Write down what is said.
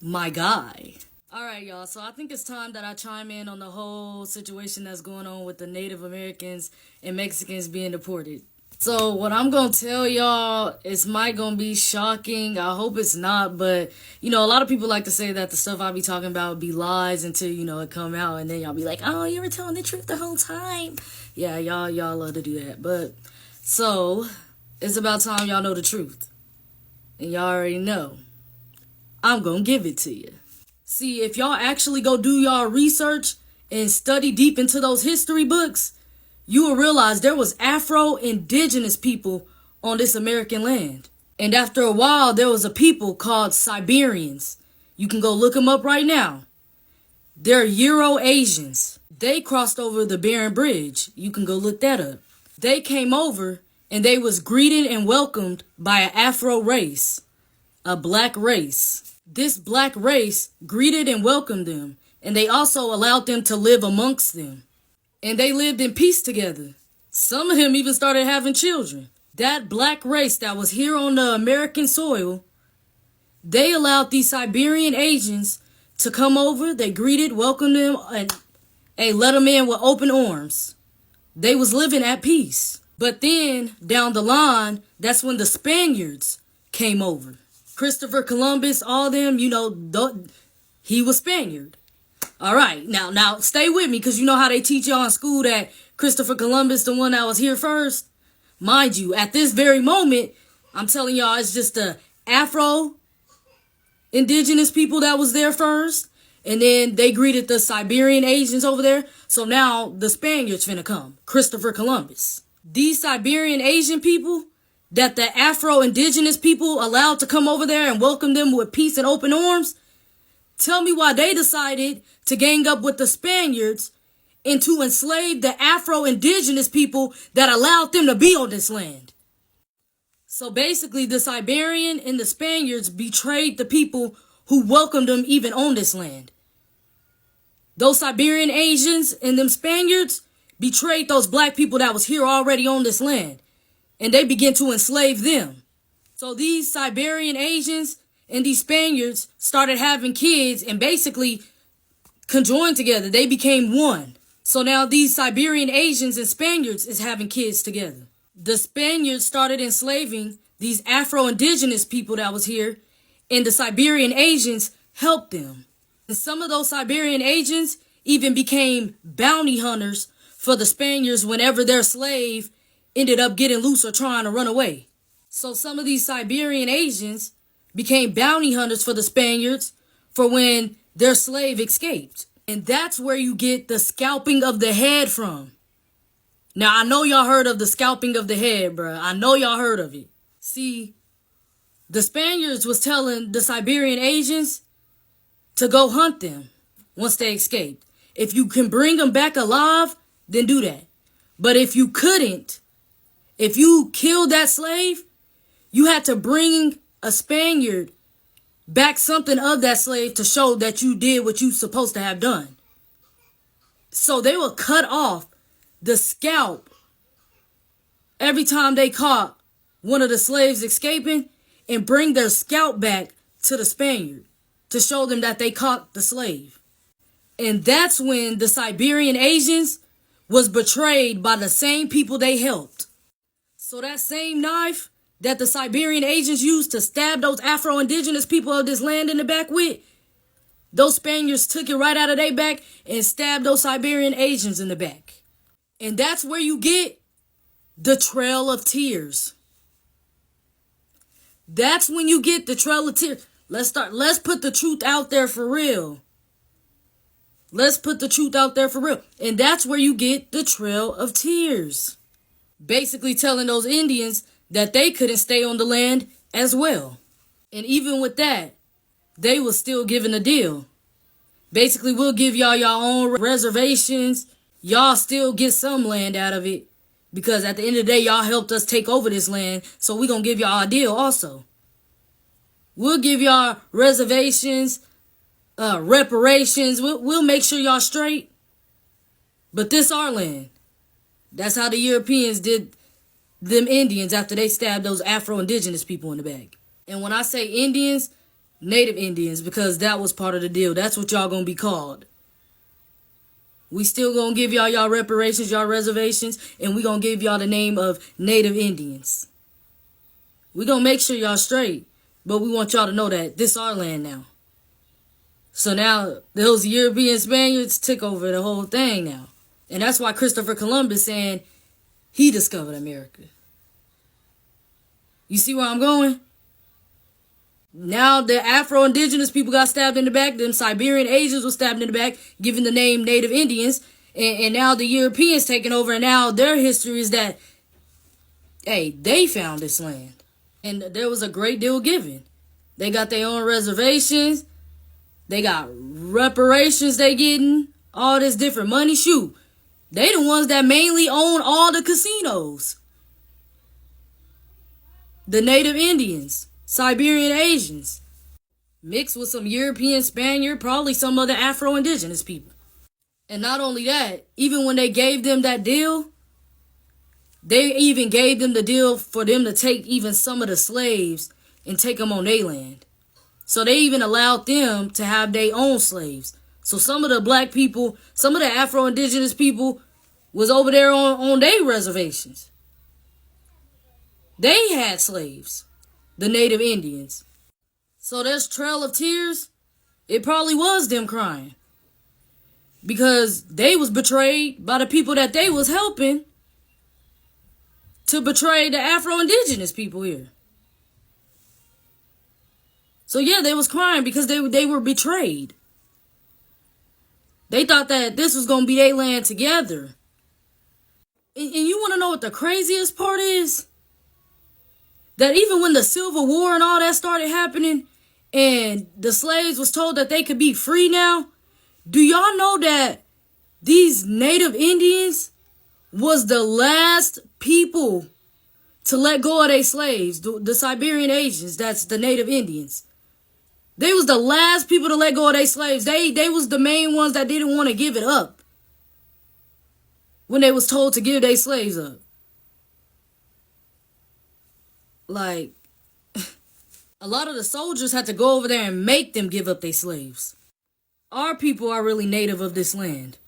my guy. All right, y'all. So I think it's time that I chime in on the whole situation that's going on with the Native Americans and Mexicans being deported. So what I'm gonna tell y'all is might gonna be shocking. I hope it's not, but a lot of people like to say that the stuff I be talking about be lies until it come out, and then y'all be like, "Oh, you were telling the truth the whole time." Yeah, y'all love to do that, but so it's about time y'all know the truth, and y'all already know. I'm gonna give it to you. See, if y'all actually go do y'all research and study deep into those history books, you will realize there was Afro-Indigenous people on this American land. And after a while, there was a people called Siberians. You can go look them up right now. They're Euro-Asians. They crossed over the Bering Bridge. You can go look that up. They came over and they was greeted and welcomed by an Afro race, a black race. This black race greeted and welcomed them, and they also allowed them to live amongst them. And they lived in peace together. Some of them even started having children. That black race that was here on the American soil, they allowed these Siberian Asians to come over. They greeted, welcomed them, and let them in with open arms. They was living at peace. But then, down the line, that's when the Spaniards came over. Christopher Columbus, all them, he was Spaniard. All right, now stay with me, because you know how they teach y'all in school that Christopher Columbus, the one that was here first? Mind you, at this very moment, I'm telling y'all, it's just the Afro-Indigenous people that was there first, and then they greeted the Siberian Asians over there. So now the Spaniards finna come, Christopher Columbus. These Siberian Asian people that the Afro-Indigenous people allowed to come over there and welcome them with peace and open arms, tell me why they decided to gang up with the Spaniards and to enslave the Afro-Indigenous people that allowed them to be on this land. So basically, the Siberian and the Spaniards betrayed the people who welcomed them even on this land. Those Siberian Asians and them Spaniards betrayed those black people that was here already on this land, and they began to enslave them. So these Siberian Asians and these Spaniards started having kids and basically conjoined together. They became one. So now these Siberian Asians and Spaniards is having kids together. The Spaniards started enslaving these Afro-Indigenous people that was here, and the Siberian Asians helped them. And some of those Siberian Asians even became bounty hunters for the Spaniards whenever their slave ended up getting loose or trying to run away. So some of these Siberian Asians became bounty hunters for the Spaniards for when their slave escaped. And that's where you get the scalping of the head from. Now, I know y'all heard of the scalping of the head, bruh. I know y'all heard of it. See, the Spaniards was telling the Siberian Asians to go hunt them once they escaped. If you can bring them back alive, then do that. But if you couldn't, if you killed that slave, you had to bring a Spaniard back something of that slave to show that you did what you supposed to have done. So they would cut off the scalp every time they caught one of the slaves escaping and bring their scalp back to the Spaniard to show them that they caught the slave. And that's when the Siberian Asians was betrayed by the same people they helped. So that same knife that the Siberian Asians used to stab those Afro-Indigenous people of this land in the back with, those Spaniards took it right out of their back and stabbed those Siberian Asians in the back. And that's where you get the Trail of Tears. That's when you get the Trail of Tears. Let's put the truth out there for real. Let's put the truth out there for real. And that's where you get the Trail of Tears. Basically telling those Indians that they couldn't stay on the land as well. And even with that, they was still giving a deal. Basically, we'll give y'all your own reservations. Y'all still get some land out of it. Because at the end of the day, y'all helped us take over this land. So we're going to give y'all a deal also. We'll give y'all reservations, reparations. We'll make sure y'all straight. But this our land. That's how the Europeans did them Indians after they stabbed those Afro-Indigenous people in the back. And when I say Indians, Native Indians, because that was part of the deal. That's what y'all gonna be called. We still gonna give y'all reparations, y'all reservations, and we gonna give y'all the name of Native Indians. We gonna make sure y'all straight, but we want y'all to know that this our land now. So now those European Spaniards took over the whole thing now. And that's why Christopher Columbus saying he discovered America. You see where I'm going? Now the Afro-Indigenous people got stabbed in the back. Them Siberian Asians were stabbed in the back, given the name Native Indians. And now the Europeans taking over. And now their history is that, hey, they found this land. And there was a great deal given. They got their own reservations. They got reparations they getting. All this different money. Shoot. They the ones that mainly own all the casinos. The Native Indians. Siberian Asians, mixed with some European Spaniard, probably some other Afro-Indigenous people. And not only that, even when they gave them that deal, they even gave them the deal for them to take even some of the slaves and take them on their land. So they even allowed them to have their own slaves. So some of the black people, some of the Afro-Indigenous people was over there on their reservations. They had slaves. The Native Indians. So this Trail of Tears, it probably was them crying. Because they was betrayed by the people that they was helping to betray the Afro-Indigenous people here. So yeah, they was crying because they were betrayed. They thought that this was going to be their land together. And you want to know what the craziest part is? That even when the Civil War and all that started happening and the slaves was told that they could be free now, do y'all know that these Native Indians was the last people to let go of their slaves, the Siberian Asians, that's the Native Indians. They was the last people to let go of their slaves. They was the main ones that didn't want to give it up when they was told to give their slaves up. Like, a lot of the soldiers had to go over there and make them give up their slaves. Our people are really native of this land.